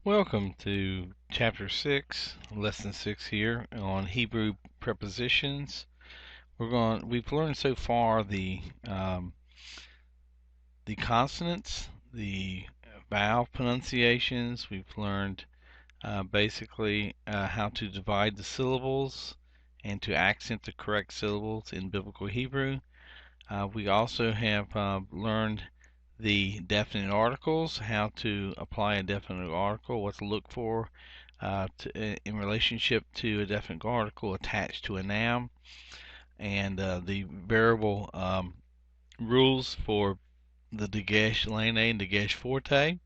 Welcome to Chapter 6, Lesson 6 here on Hebrew prepositions. We've learned so far the consonants, the vowel pronunciations. We've learned basically how to divide the syllables and to accent the correct syllables in Biblical Hebrew. We also have learned the definite articles, how to apply a definite article, what to look for in relationship to a definite article attached to a noun, and the variable rules for the Dagesh Lene and Dagesh Forte.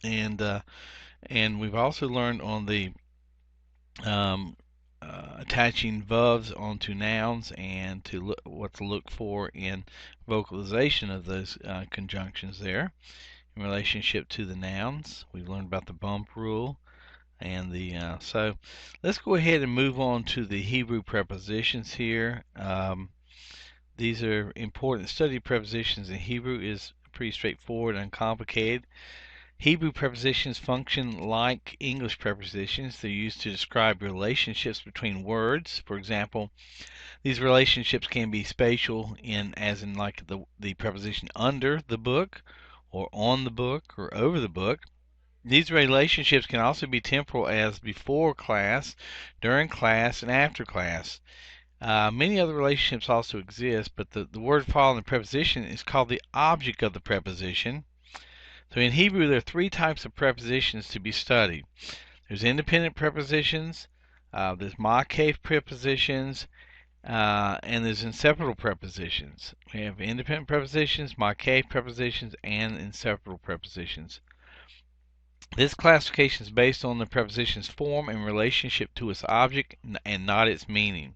And we've also learned on the um, attaching verbs onto nouns and what to look for in vocalization of those conjunctions there in relationship to the nouns. We've learned about the bump rule and so let's go ahead and move on to the Hebrew prepositions here. These are important. Study prepositions in Hebrew is pretty straightforward and uncomplicated. Hebrew prepositions function like English prepositions. They're used to describe relationships between words. For example, these relationships can be spatial as in like the preposition under the book or on the book or over the book. These relationships can also be temporal as before class, during class, and after class. Many other relationships also exist, but the word following the preposition is called the object of the preposition. So in Hebrew, there are three types of prepositions to be studied. There's independent prepositions, there's makef prepositions, and there's inseparable prepositions. We have independent prepositions, makef prepositions, and inseparable prepositions. This classification is based on the preposition's form and relationship to its object and not its meaning.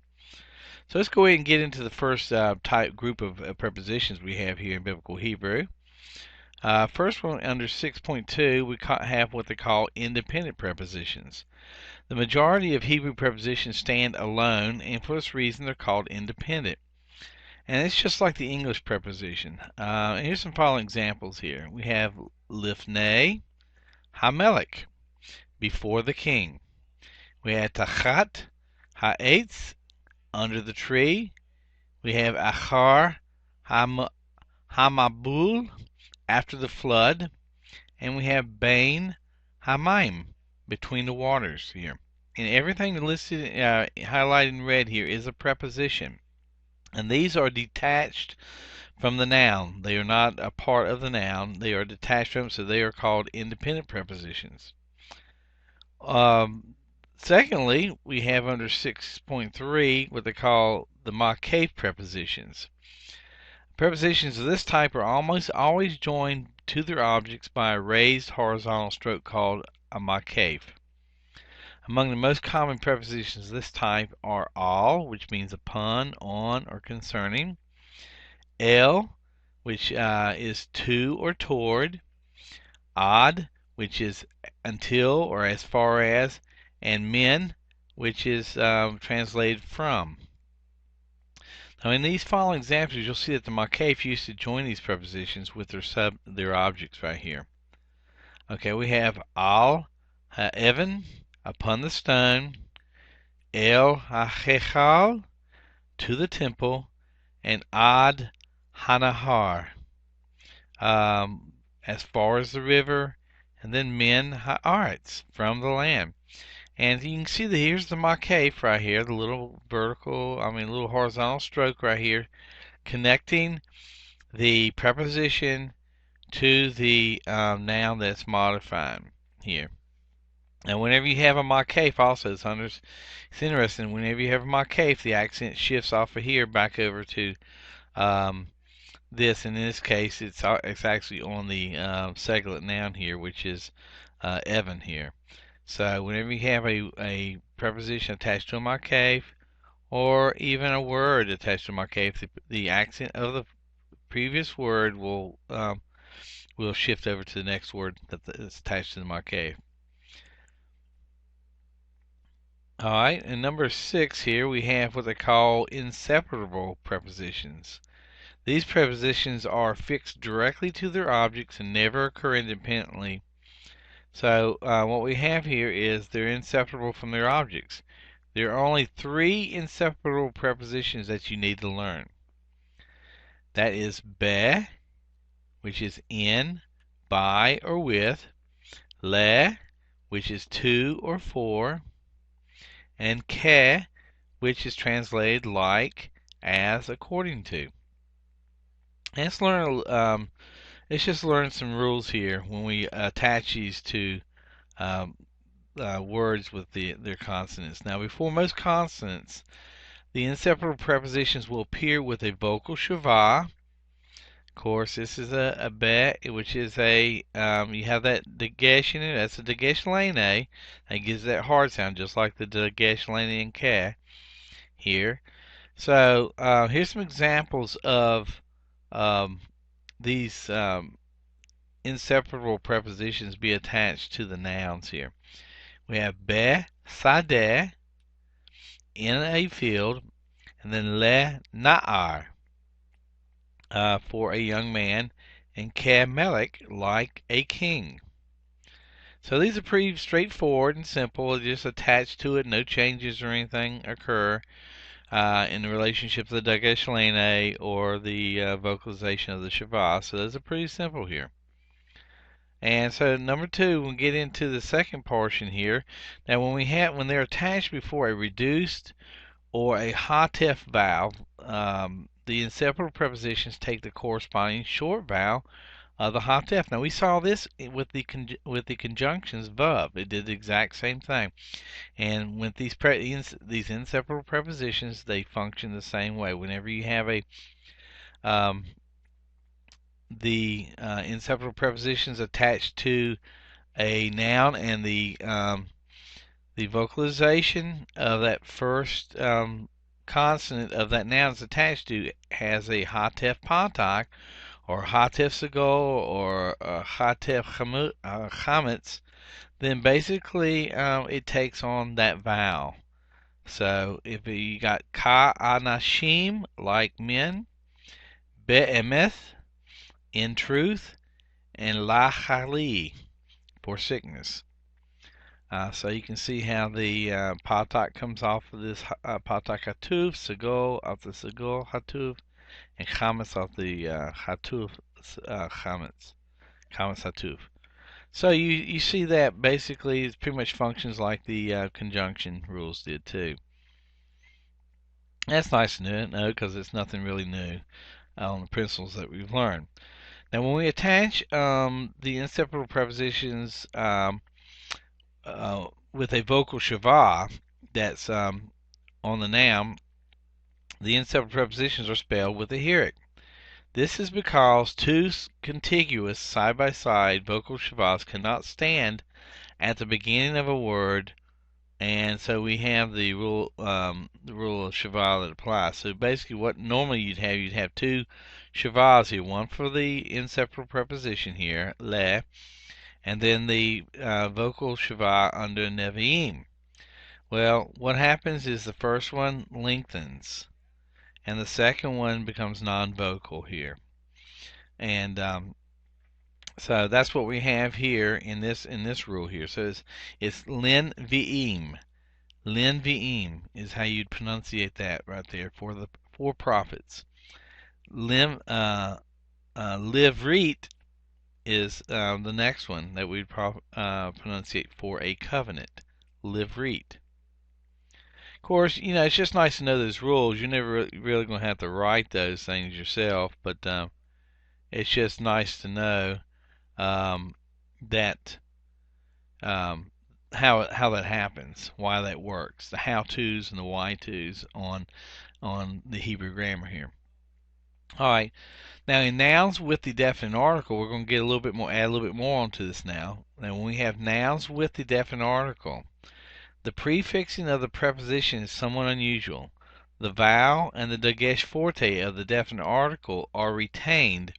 So let's go ahead and get into the first type group of prepositions we have here in Biblical Hebrew. First one, under 6.2, we have what they call independent prepositions. The majority of Hebrew prepositions stand alone, and for this reason they're called independent. And it's just like the English preposition. And here's some following examples here. We have lifnei hamelech, before the king. We have tachat ha'etz, under the tree. We have achar hamabul, after the flood, and we have bain hamaim, between the waters here. And everything listed, highlighted in red here is a preposition. And these are detached from the noun. They are not a part of the noun. They are detached from it, so they are called independent prepositions. Secondly, we have under 6.3 what they call the makef prepositions. Prepositions of this type are almost always joined to their objects by a raised horizontal stroke called a makef. Among the most common prepositions of this type are al, which means upon, on, or concerning; el, which is to or toward; ad, which is until or as far as; and min, which is translated from. Now, in these following examples, you'll see that the makef used to join these prepositions with their objects right here. Okay, we have al ha'evan, upon the stone; el ha'chechal, to the temple; and ad hanahar, as far as the river; and then min ha'aretz, from the land. And you can see that here's the makef right here, the little little horizontal stroke right here, connecting the preposition to the noun that's modified here. And whenever you have a makef, also it's interesting. Whenever you have a makef, the accent shifts off of here back over to this. And in this case, it's actually on the singular noun here, which is Evan here. So whenever you have a preposition attached to a makef, or even a word attached to a makef, the accent of the previous word will shift over to the next word that's attached to the makef. Alright, and number 6 here we have what they call inseparable prepositions. These prepositions are fixed directly to their objects and never occur independently. So what we have here is they're inseparable from their objects. There are only three inseparable prepositions that you need to learn. That is be, which is in, by, or with, le, which is to or for, and que, which is translated like, as, according to. And let's just learn some rules here when we attach these to um, words with their consonants. Now, before most consonants, the inseparable prepositions will appear with a vocal schwa. Of course, this is a be, which is you have that dagesh in it. That's a dagesh lane a. That gives that hard sound, just like the dagesh lane in ka here. So here's some examples of um, these inseparable prepositions be attached to the nouns here. We have be sade in a field, and then le na'ar for a young man, and ke melech like a king. So these are pretty straightforward and simple. Just attached to it, no changes or anything occur in the relationship of the dagesh lane or the vocalization of the schwa. So those are pretty simple here. And so number two, we'll get into the second portion here. Now when they're attached before a reduced or a hatef vowel, the inseparable prepositions take the corresponding short vowel of the hatef. Now we saw this with the conjunctions vav. It did the exact same thing. And with these inseparable prepositions, they function the same way. Whenever you have the inseparable prepositions attached to a noun, and the vocalization of that first consonant of that noun is attached to has a hatef patak, or hatef sagol, or hatef chametz, then basically it takes on that vowel. So if you got ka anashim, like men, be'emeth, in truth, and la chali, for sickness. So you can see how the patak comes off of this patak hatuf, segol off the segol hatuf, and chametz off the hatuf chametz hatuf. So you see that basically it pretty much functions like the conjunction rules did too. That's nice to know because it's nothing really new on the principles that we've learned. Now when we attach the inseparable prepositions with a vocal schwa that's on the noun, the inseparable prepositions are spelled with a hirik. This is because two contiguous side-by-side vocal schwas cannot stand at the beginning of a word, and so we have the rule of schwa that applies. So basically, what normally you'd have two schwas here, one for the inseparable preposition here, le, and then the vocal schwa under nevi'im. Well, what happens is the first one lengthens, and the second one becomes non-vocal here. And so that's what we have here in this rule here. So it's lin vi'im. Lin vi'im is how you'd pronunciate that right there for the four prophets. Livrit is the next one that we'd pronunciate for a covenant. Livrit. Of course, it's just nice to know those rules. You're never really going to have to write those things yourself, but it's just nice to know that how that happens, why that works, the how-tos and the why-tos on the Hebrew grammar here. All right. Now in nouns with the definite article, we're going to get add a little bit more onto this now. Now when we have nouns with the definite article, the prefixing of the preposition is somewhat unusual. The vowel and the dagesh forte of the definite article are retained,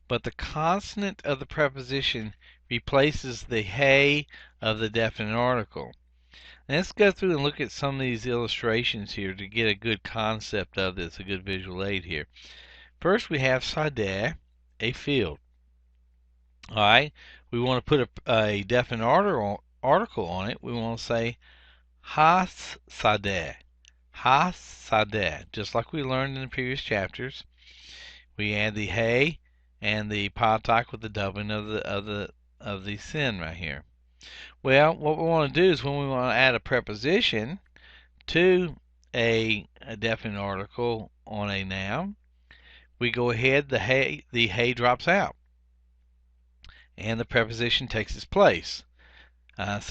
but the consonant of the preposition replaces the hey of the definite article. Now let's go through and look at some of these illustrations here to get a good concept of this, a good visual aid here. First we have sadeh, a field. All right. We want to put a definite article on it. We want to say has sadeh. Has sadeh. Just like we learned in the previous chapters. We add the hey and the patak with the doubling of the sin right here. Well, what we want to do is when we want to add a preposition to a definite article on a noun, we go ahead, the hey drops out, and the preposition takes its place. But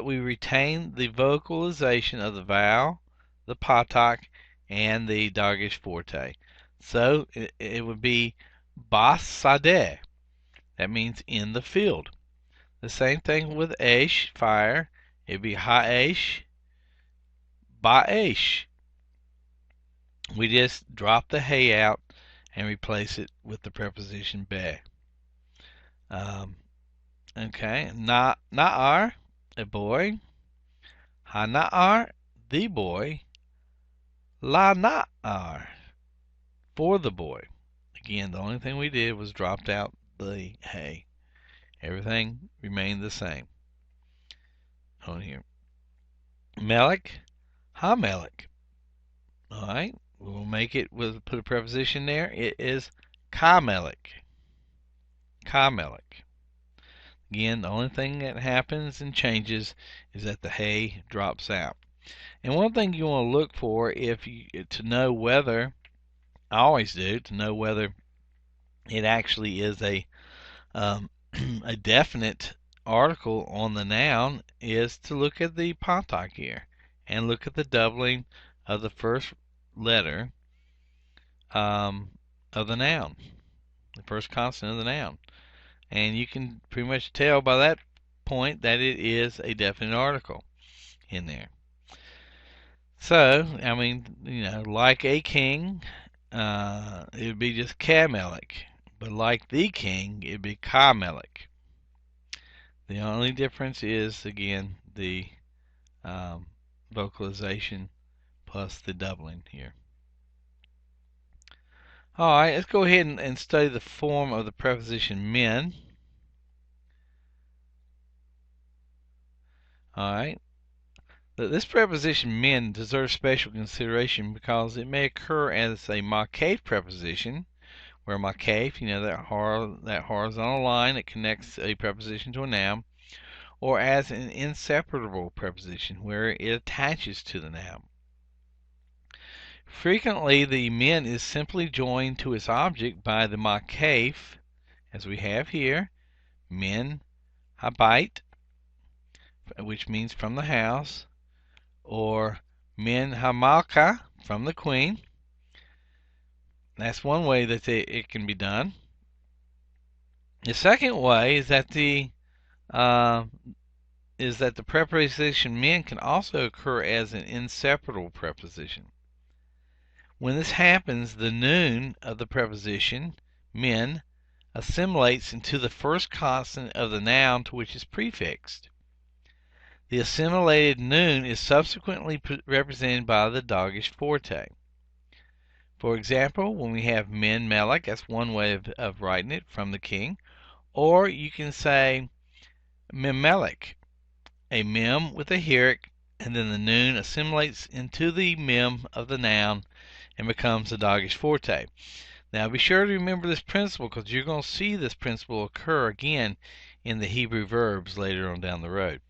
we retain the vocalization of the vowel, the patak, and the dagesh forte. So it would be bas sadeh. That means in the field. The same thing with esh, fire. It'd be ha'esh, ba'esh. We just drop the hey out and replace it with the preposition be. Okay, na'ar, a boy. Hana'ar, the boy. La na'ar, for the boy. Again, the only thing we did was dropped out the hey. Everything remained the same on here. Melek, ha-melek. All right, we'll make it with put a preposition there. It is ka-melek. Ka-melek. Again, the only thing that happens and changes is that the hey drops out. And one thing you want to look for to know whether, I always do, to know whether it actually is a definite article on the noun is to look at the patak here and look at the doubling of the first letter of the noun, the first consonant of the noun. And you can pretty much tell by that point that it is a definite article in there. So, I mean, like a king, it would be just Kamelek. But like the king, it would be Kamelek. The only difference is, again, the vocalization plus the doubling here. Alright, let's go ahead and study the form of the preposition men. Alright. This preposition men deserves special consideration because it may occur as a makef preposition, where makef, that horizontal line that connects a preposition to a noun, or as an inseparable preposition, where it attaches to the noun. Frequently, the men is simply joined to its object by the makef, as we have here, men habait, which means from the house, or min hamalka, from the queen. That's one way that it can be done. The second way is that the preposition min can also occur as an inseparable preposition. When this happens, the noon of the preposition min assimilates into the first consonant of the noun to which it's prefixed. The assimilated noon is subsequently represented by the dagesh forte. For example, when we have min melek, that's one way of writing it, from the king. Or you can say mimelek, a mem with a hirik, and then the noon assimilates into the mem of the noun and becomes the dagesh forte. Now be sure to remember this principle because you're going to see this principle occur again in the Hebrew verbs later on down the road.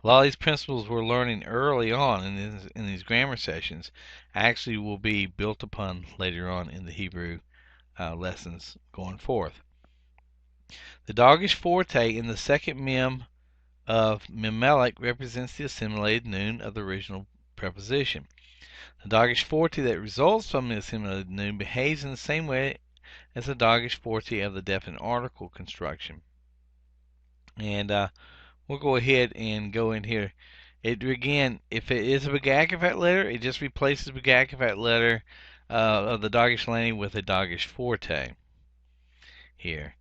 A lot of these principles we're learning early on in these grammar sessions actually will be built upon later on in the Hebrew lessons going forth. The dagesh forte in the second mem of mimelek represents the assimilated noon of the original preposition. The dagesh forte that results from the assimilated noon behaves in the same way as the dagesh forte of the definite article construction. And we'll go ahead and go in here. Again, if it is a begakafat letter, it just replaces the begakafat letter of the dagesh lani with a dagesh forte here.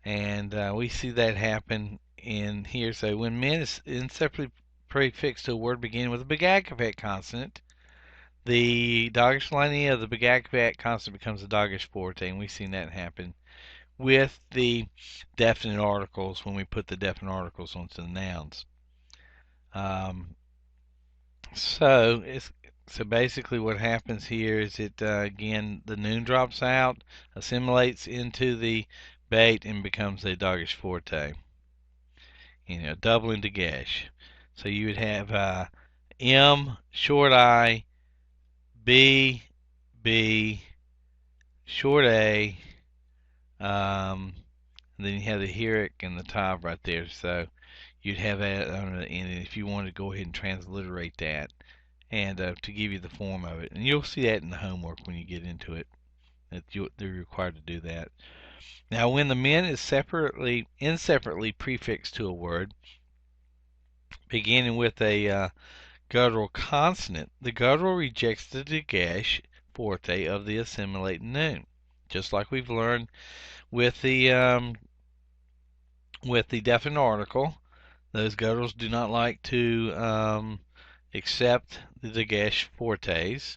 And we see that happen in here. So when men is inseparably prefixed to a word beginning with a begakafat consonant, the dagesh lani of the begakafat consonant becomes a dagesh forte, and we've seen that happen with the definite articles when we put the definite articles onto the nouns. Um, so it's so basically what happens here is it again the noon drops out, assimilates into the bait, and becomes a doggish forte. Doubling dagesh. So you would have M short I, B, B, short A, and then you have the Herrick and the top right there. So you'd have that on the end, and if you wanted to go ahead and transliterate that, and to give you the form of it, and you'll see that in the homework when you get into it, that they're required to do that. Now, when the men is inseparably prefixed to a word, beginning with a guttural consonant, the guttural rejects the dagesh forte of the assimilating noun, just like we've learned with the definite article. Those gutturals do not like to accept the dagesh fortes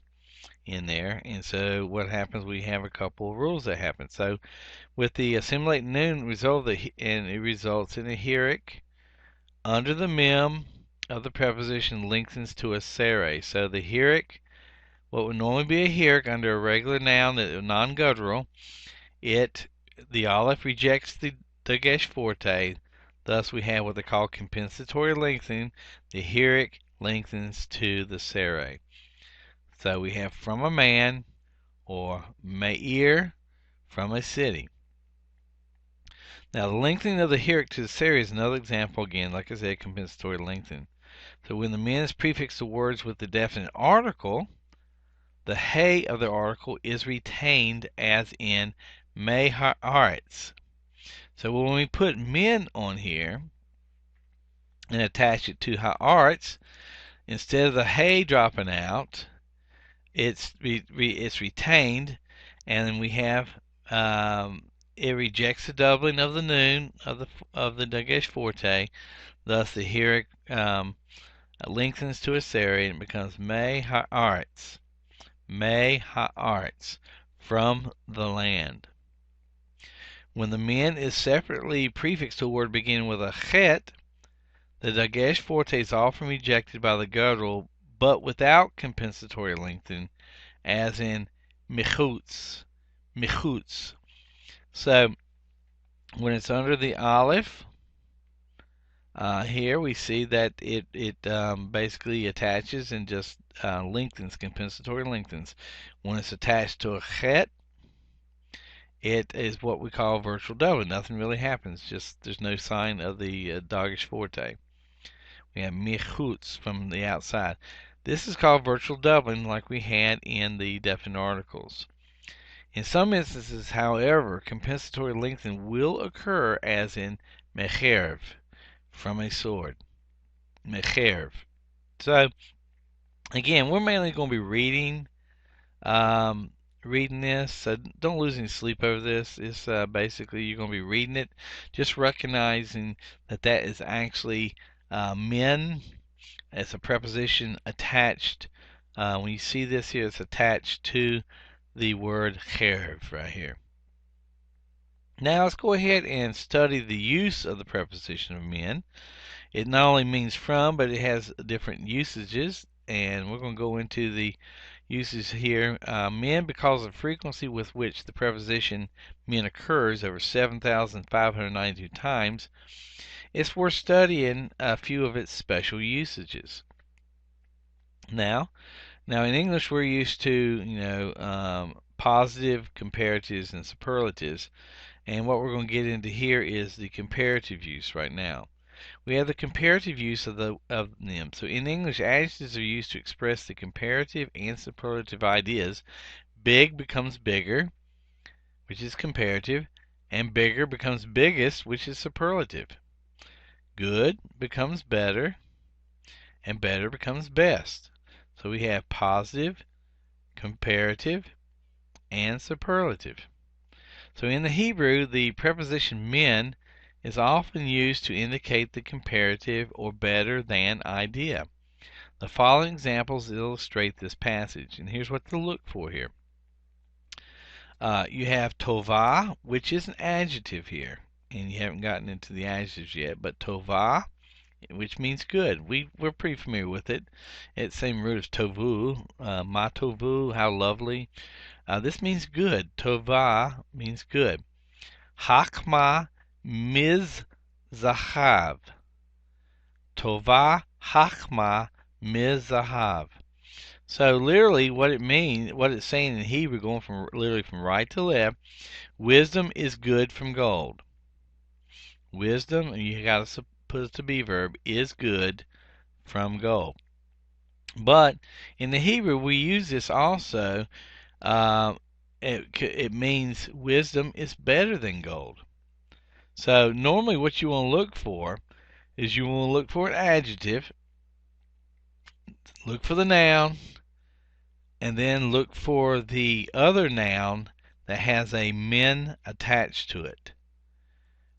in there, and so what happens? We have a couple of rules that happen. So with the assimilating noun, it results in a herrick under the mem of the preposition lengthens to a sere. So the herrick, what would normally be a herrick under a regular noun that is non-guttural, the aleph rejects the dagesh forte. Thus, we have what they call compensatory lengthening. The herrick lengthens to the sere. So we have from a man, or me'ir, from a city. Now, the lengthening of the herrick to the sere is another example, again, like I said, compensatory lengthening. So when the men is prefixed to words with the definite article, the hey of the article is retained as in may haaretz. So when we put men on here and attach it to haaretz, instead of the hey dropping out, it's retained, and then we have it rejects the doubling of the noon of the dagesh forte. Thus the herrick lengthens to a sere and it becomes may haaretz. May haaretz, from the land. When the men is separately prefixed to a word beginning with a chet, the dagesh forte is often rejected by the guttural, but without compensatory lengthening, as in michutz, michutz. So when it's under the aleph, here we see that it basically attaches and just lengthens, compensatory lengthens. When it's attached to a chet, it is what we call virtual doubling. Nothing really happens. Just there's no sign of the doggish forte. We have michutz, from the outside. This is called virtual doubling, like we had in the definite articles. In some instances, however, compensatory lengthening will occur, as in mecherv, from a sword. Mecherv. So again, we're mainly going to be reading this, so don't lose any sleep over this. It's basically you're going to be reading it, just recognizing that that is actually men as a preposition attached. When you see this here, it's attached to the word cherv right here. Now let's go ahead and study the use of the preposition of men. It not only means from, but it has different usages, and we're going to go into the uses here. Men, because of the frequency with which the preposition men occurs, over 7,592 times, it's worth studying a few of its special usages. Now in English we're used to positive, comparatives, and superlatives, and what we're going to get into here is the comparative use right now. We have the comparative use of them. So in English, adjectives are used to express the comparative and superlative ideas. Big becomes bigger, which is comparative, and bigger becomes biggest, which is superlative. Good becomes better, and better becomes best. So we have positive, comparative, and superlative. So in the Hebrew, the preposition men is often used to indicate the comparative or better than idea. The following examples illustrate this passage, and here's what to look for here. You have tova, which is an adjective here, and you haven't gotten into the adjectives yet, but tova, which means good. We're pretty familiar with it. It's the same root as tovu, ma tovu, how lovely. This means good. Tova means good. Hakma miz zahav. Tova hakma miz zahav. So literally, what it means, what it's saying in Hebrew, going from literally from right to left, wisdom is good from gold. Wisdom, and you got to put it to be verb, is good from gold. But in the Hebrew, we use this also. It means wisdom is better than gold. So normally, what you want to look for is you want to look for an adjective, look for the noun, and then look for the other noun that has a min attached to it.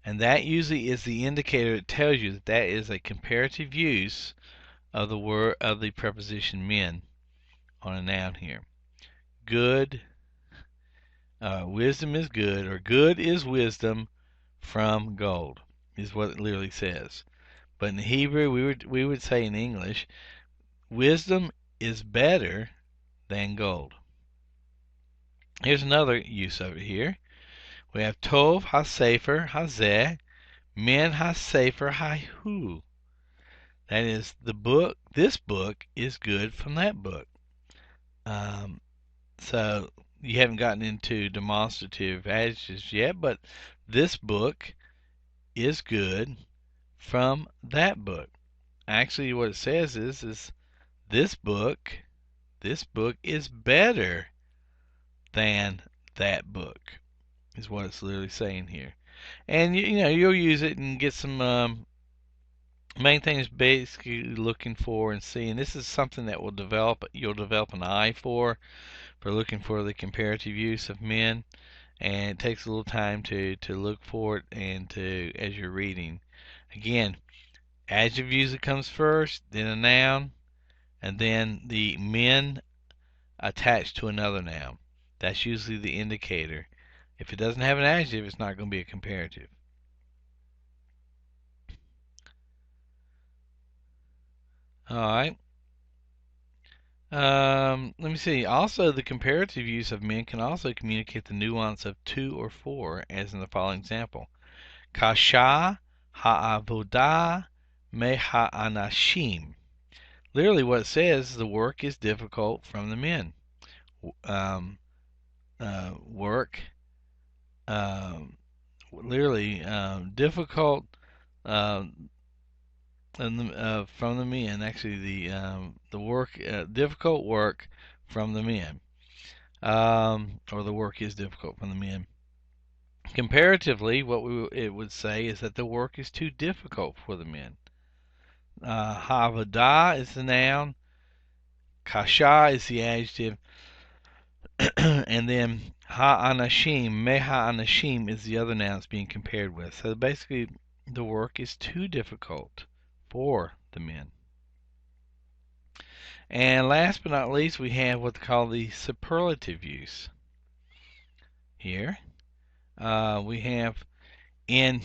And that usually is the indicator that tells you that that is a comparative use of the word of the preposition min on a noun here. Good, wisdom is good, or good is wisdom from gold, is what it literally says. But in Hebrew, we would say in English, wisdom is better than gold. Here's another use of it here. We have Tov HaSefer Hazeh Min HaSefer Hahu. That is, the book, this book is good from that book. So you haven't gotten into demonstrative adjectives yet, but this book is good from that book. Actually, what it says is this book is better than that book, is what it's literally saying here. And you know, you'll use it and get some main thing is basically looking for and seeing. This is something that will develop. You'll develop an eye for looking for the comparative use of men, and it takes a little time to look for it and to as you're reading. Again, adjective usually comes first, then a noun, and then the men attached to another noun. That's usually the indicator. If it doesn't have an adjective, it's not going to be a comparative. All right. Let me see. Also, the comparative use of men can also communicate the nuance of two or four, as in the following example. Kasha ha'avodah me ha'anashim. Literally, what it says is the work is difficult from the men. Work, literally, difficult from the men. Actually, the work, difficult work from the men, or the work is difficult from the men. Comparatively, what it would say is that the work is too difficult for the men. Havadah is the noun, kasha is the adjective, and then ha'anashim, meha'anashim is the other noun it's being compared with. So basically, the work is too difficult for the men. And last but not least, we have what's called the superlative use. Here, we have in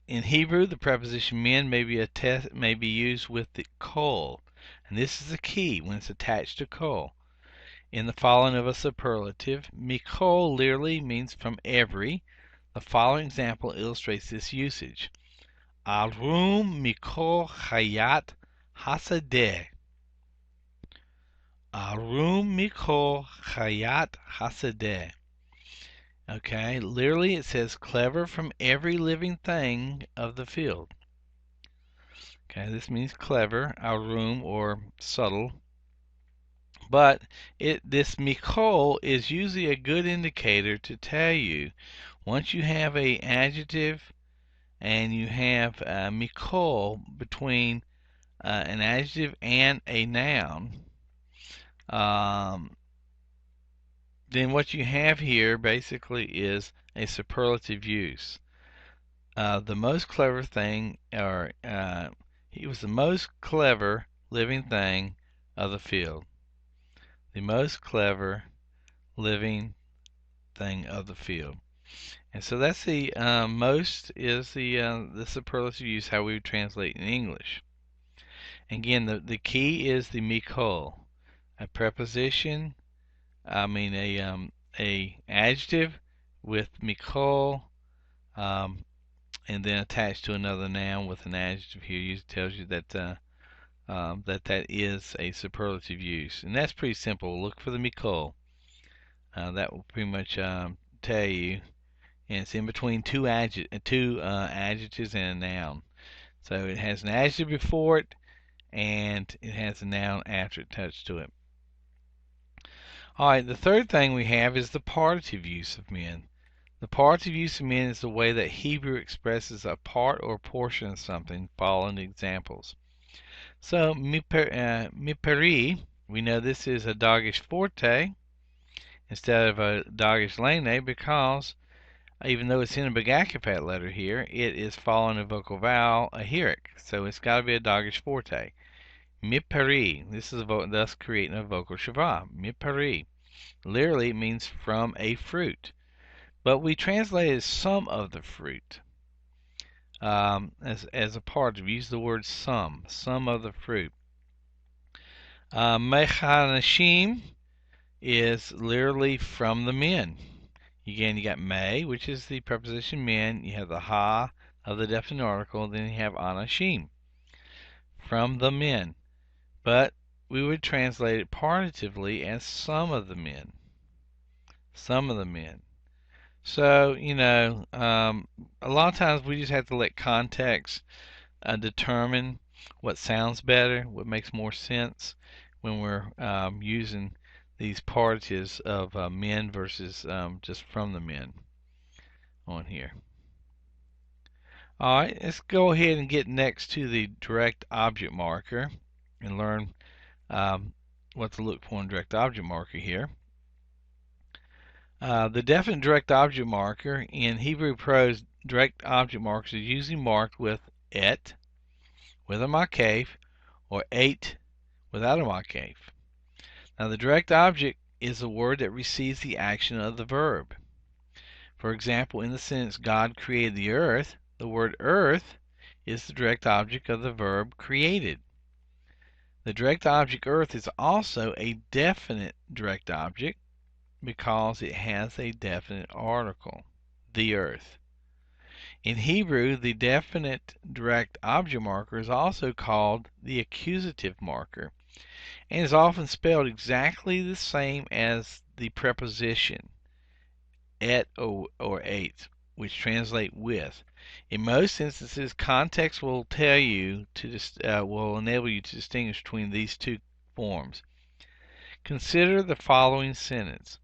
Hebrew, the preposition min may be used with the kol, and this is the key when it's attached to kol. In the following of a superlative, mikol literally means from every. The following example illustrates this usage. Arum mikol chayat hasadeh. Arum mikol chayat hasadeh. Okay, literally it says clever from every living thing of the field. Okay, this means clever, arum, or subtle. But this mikol is usually a good indicator to tell you once you have a adjective and you have mikol between an adjective and a noun, then what you have here basically is a superlative use. The most clever thing, or he was the most clever living thing of the field. The most clever living thing of the field. And so that's the most is the superlative use how we would translate in English. Again, the key is the mikol, a preposition. I mean a adjective with mikol, and then attached to another noun with an adjective here. Usually tells you that that is a superlative use, and that's pretty simple. Look for the mikol. That will pretty much tell you, and it's in between two adjectives and a noun. So it has an adjective before it, and it has a noun after it touched to it. All right, the third thing we have is the partitive use of men. The partitive use of men is the way that Hebrew expresses a part or portion of something. Following examples. So, miperi, we know this is a dogish forte instead of a dogish lene because even though it's in a begakifat letter here, it is following a vocal vowel, a heroic. So it's got to be a dogish forte. Miperi, this is thus creating a vocal shava. Miperi. Literally, it means from a fruit. But we translate it as some of the fruit. As a part, we use the word some of the fruit. Mechanashim is literally from the men. Again, you got me, which is the preposition men. You have the ha of the definite article. Then you have anashim, from the men. But we would translate it partitively as some of the men. Some of the men. So, a lot of times we just have to let context determine what sounds better, what makes more sense when we're using these partitives of men versus just from the men on here. All right, let's go ahead and get next to the direct object marker and learn what to look for in direct object marker here. The definite direct object marker in Hebrew prose, direct object markers is usually marked with et, with a makef, or eight without a makef. Now, the direct object is a word that receives the action of the verb. For example, in the sentence, God created the earth, the word earth is the direct object of the verb created. The direct object earth is also a definite direct object because it has a definite article, the earth. In Hebrew, the definite direct object marker is also called the accusative marker and is often spelled exactly the same as the preposition et or eight, which translate with. In most instances, context will tell you will enable you to distinguish between these two forms. Consider the following sentence: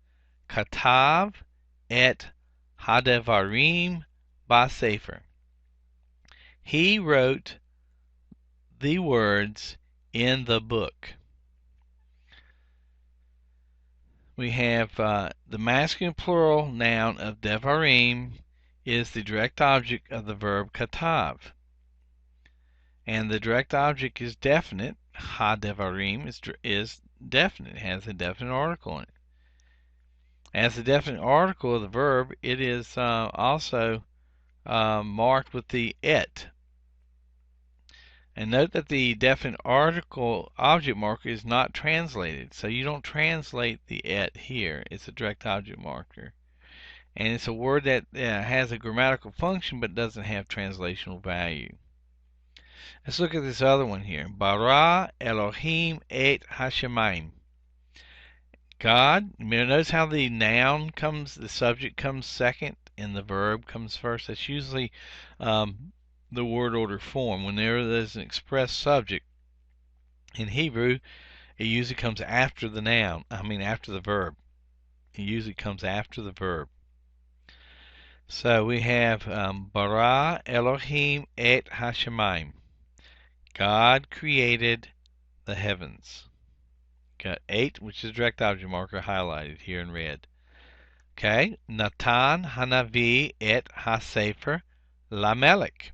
Katav et hadevarim basefer. He wrote the words in the book. We have the masculine plural noun of devarim is the direct object of the verb katav. And the direct object is definite. Ha devarim is definite. It has a definite article in it. As the definite article of the verb, it is also marked with the et. And note that the definite article object marker is not translated. So you don't translate the et here. It's a direct object marker. And it's a word that has a grammatical function but doesn't have translational value. Let's look at this other one here. Bara Elohim et Hashemayim. God. Notice how the noun comes, the subject comes second, and the verb comes first. That's usually the word order form. Whenever there's an express subject in Hebrew, it usually comes after the noun. After the verb. It usually comes after the verb. So we have Bara Elohim et Hashemayim. God created the heavens. Got 8, which is direct object marker, highlighted here in red. Okay, Natan Hanavi et HaSefer Lamelech.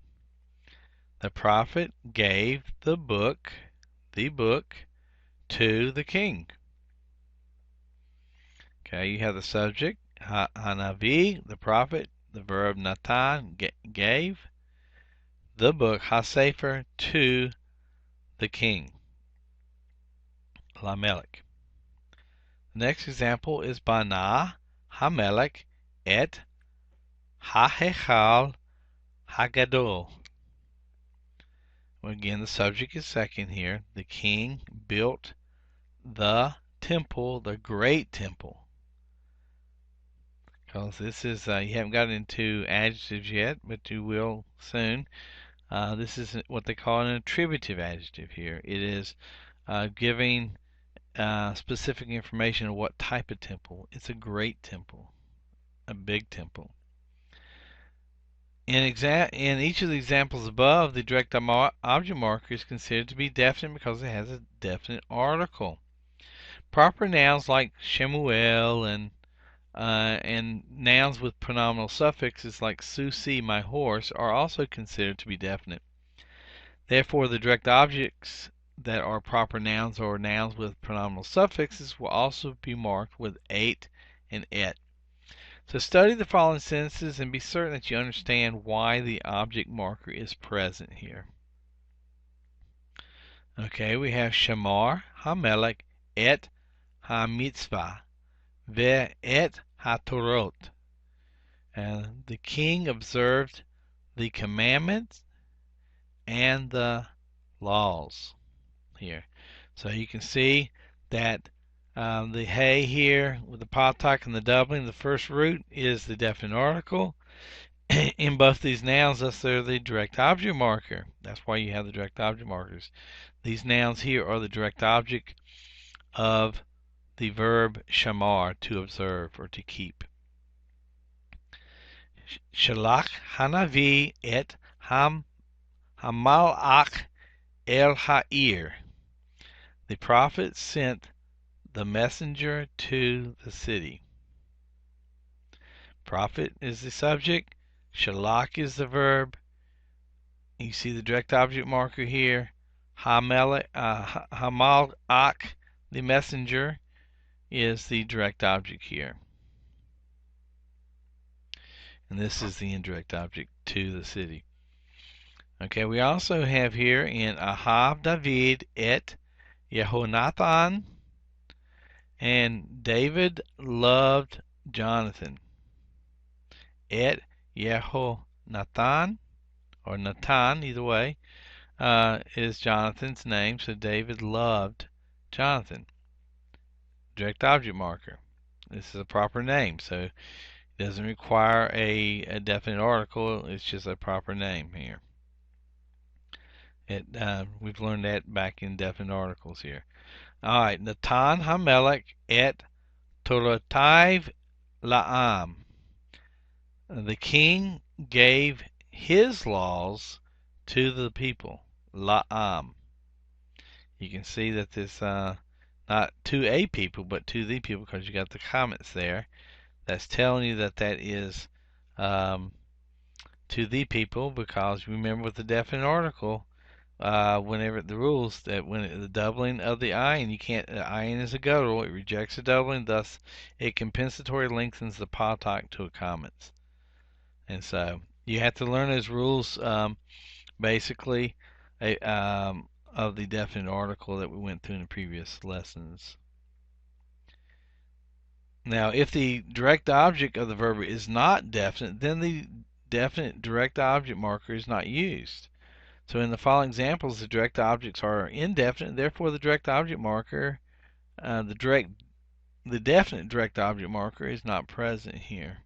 The prophet gave the book to the king. Okay, you have the subject, Hanavi, the prophet, the verb Natan, gave, the book, HaSefer, to the king, Lamelech. The next example is Bana Hamelech et HaHechal HaGadol. Again, the subject is second here. The king built the temple, the great temple. Because this is, you haven't got into adjectives yet, but you will soon. This is what they call an attributive adjective here. It is giving specific information of what type of temple. It's a great temple, a big temple. In each of the examples above, the direct object marker is considered to be definite because it has a definite article. Proper nouns like Shemuel and nouns with pronominal suffixes like Susi, my horse, are also considered to be definite. Therefore, the direct objects that are proper nouns or nouns with pronominal suffixes will also be marked with ate and et. So study the following sentences and be certain that you understand why the object marker is present here. Okay, we have Shamar HaMelech et HaMitzvah ve et HaTorot. And the king observed the commandments and the laws here. So you can see that the hay here with the patak and the doubling, the first root is the definite article. In both these nouns, thus they're the direct object marker. That's why you have the direct object markers. These nouns here are the direct object of the verb shamar, to observe or to keep. Shalach hanavi et hamalach el ha'ir. The prophet sent the messenger to the city. Prophet is the subject. Shalach is the verb. You see the direct object marker here. Hamalach, the messenger, is the direct object here. And this is the indirect object, to the city. Okay, we also have here in Ahav David et Yehonathan, and David loved Jonathan. Et Yehonathan, or Natan, either way, is Jonathan's name, so David loved Jonathan. Direct object marker. This is a proper name, so it doesn't require a definite article, it's just a proper name here. We've learned that back in definite articles here. Alright, Natan Hamelech et Torotaiv La'am. The king gave his laws to the people. La'am. You can see that this not to a people, but to the people, because you got the comments there. That's telling you that that is to the people, because remember with the definite article, whenever the rules that when the doubling of the ayin, you can't. Ayin is a guttural; it rejects a doubling, thus it compensatory lengthens the patak to a comments. And so you have to learn those rules, basically, of the definite article that we went through in the previous lessons. Now, if the direct object of the verb is not definite, then the definite direct object marker is not used. So in the following examples, the direct objects are indefinite, therefore the direct object marker, the definite direct object marker is not present here.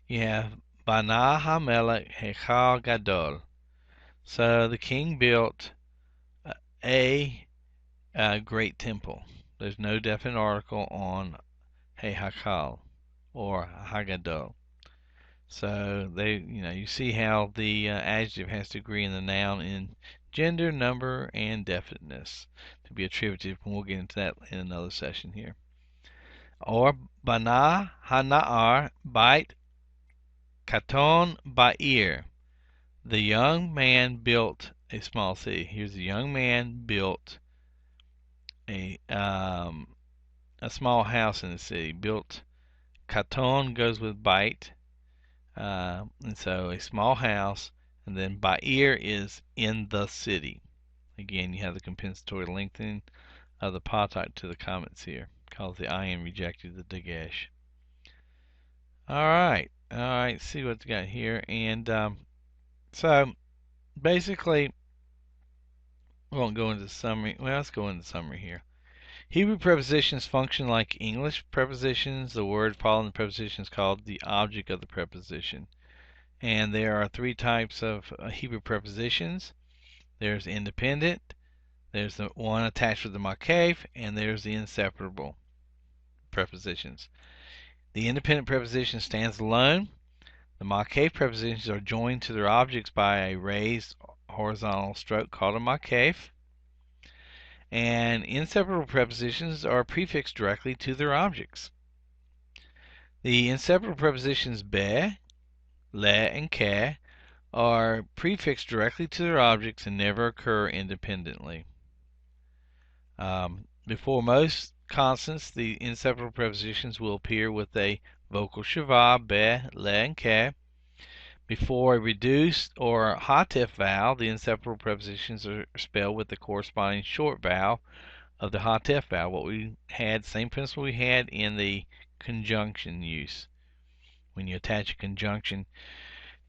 You have Bana HaMelech Hechal Gadol. So the king built a great temple. There's no definite article on Hechal or Hagadol. So you see how the adjective has to agree in the noun in gender, number, and definiteness to be attributive, and we'll get into that in another session here. Or Bana Hana'ar Bait Katon Ba'ir. The young man built a small city. Here's the young man built a a small house in the city. Built, Katon goes with bite, and so a small house, and then Ba'ir is in the city. Again, you have the compensatory lengthening of the patak to the comments here, because the ayin rejected the dagesh. All right, see what we got here. And so basically, we won't go into the summary. Well, let's go into the summary here. Hebrew prepositions function like English prepositions. The word following the preposition is called the object of the preposition. And there are three types of Hebrew prepositions. There's independent, there's the one attached with the makef, and there's the inseparable prepositions. The independent preposition stands alone. The makef prepositions are joined to their objects by a raised horizontal stroke called a makef. And inseparable prepositions are prefixed directly to their objects. The inseparable prepositions be, le, and ke are prefixed directly to their objects and never occur independently. Before most consonants, the inseparable prepositions will appear with a vocal shava, be, le, and ke. Before a reduced or hatef vowel, the inseparable prepositions are spelled with the corresponding short vowel of the hatef vowel. What we had, same principle we had in the conjunction use. When you attach a conjunction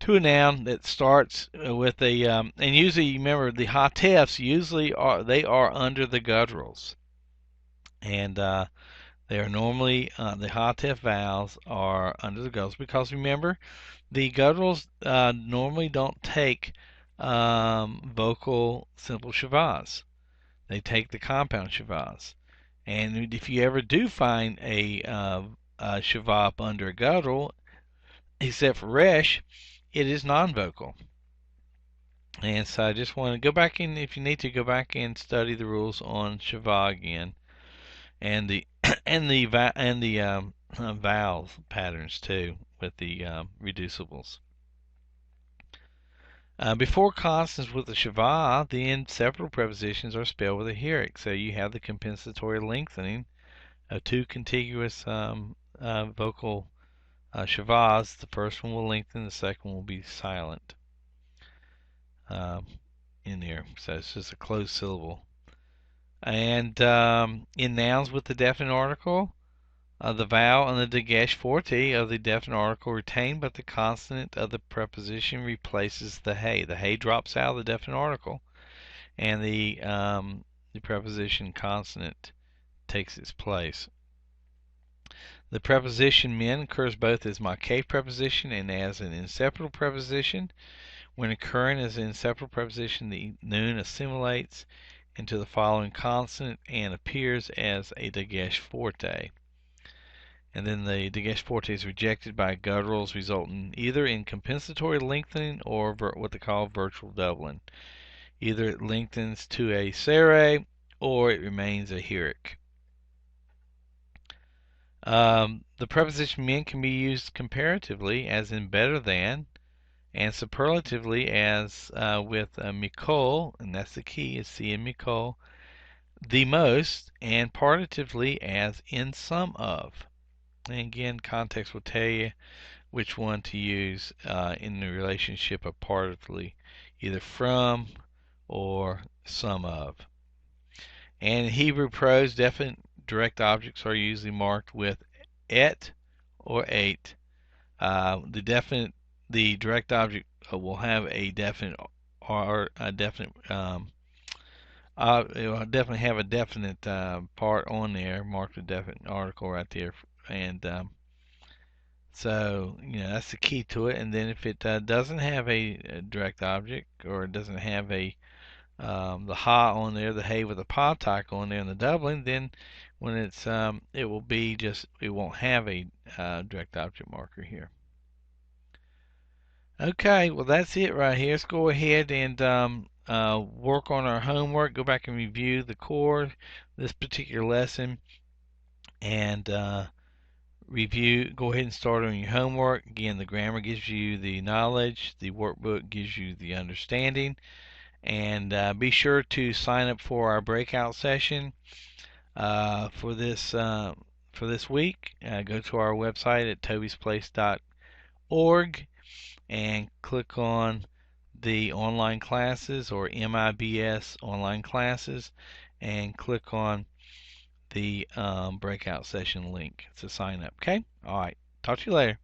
to a noun that starts with a, and usually remember the hatefs usually are under the gutturals, and they are normally the hatef vowels are under the gutturals because remember the gutturals normally don't take vocal simple shavas. They take the compound shavas. And if you ever do find a shava up under a guttural, except for resh, it is non-vocal. And so I just want to go back in, if you need to, go back and study the rules on shava again, and the vowel patterns too with the reducibles. Before consonants with the shava, the inseparable prepositions are spelled with a herrick. So you have the compensatory lengthening of two contiguous vocal shavas. The first one will lengthen, the second one will be silent in there. So it's just a closed syllable. And in nouns with the definite article, the vowel and the dagesh forte of the definite article retain, but the consonant of the preposition replaces the hay. The hay drops out of the definite article, and the preposition consonant takes its place. The preposition min occurs both as makef preposition and as an inseparable preposition. When occurring as an inseparable preposition, the noon assimilates into the following consonant and appears as a dagesh forte. And then the dagesh forte is rejected by gutturals, resulting either in compensatory lengthening or what they call virtual doubling. Either it lengthens to a sere or it remains a herrick. The preposition min can be used comparatively as in better than, and superlatively as with mikol, and that's the key, is C in mikol, the most, and partitively as in some of. And again, context will tell you which one to use in the relationship of partitively, either from or some of. And in Hebrew prose, definite direct objects are usually marked with et or eight. The direct object will have a definite or a definite. It will definitely have a definite part on there, marked a definite article right there, and so that's the key to it. And then if it doesn't have a direct object, or it doesn't have a the ha on there, the hay with the patak on there, and the doubling, then when it's it will be just, it won't have a direct object marker here. Okay, well that's it right here. Let's go ahead and work on our homework. Go back and review the core, this particular lesson, and review. Go ahead and start on your homework. Again, the grammar gives you the knowledge, the workbook gives you the understanding, and be sure to sign up for our breakout session. For this week. Go to our website at tobysplace.org and click on the online classes or MIBS online classes and click on the breakout session link to sign up. Okay? All right. Talk to you later.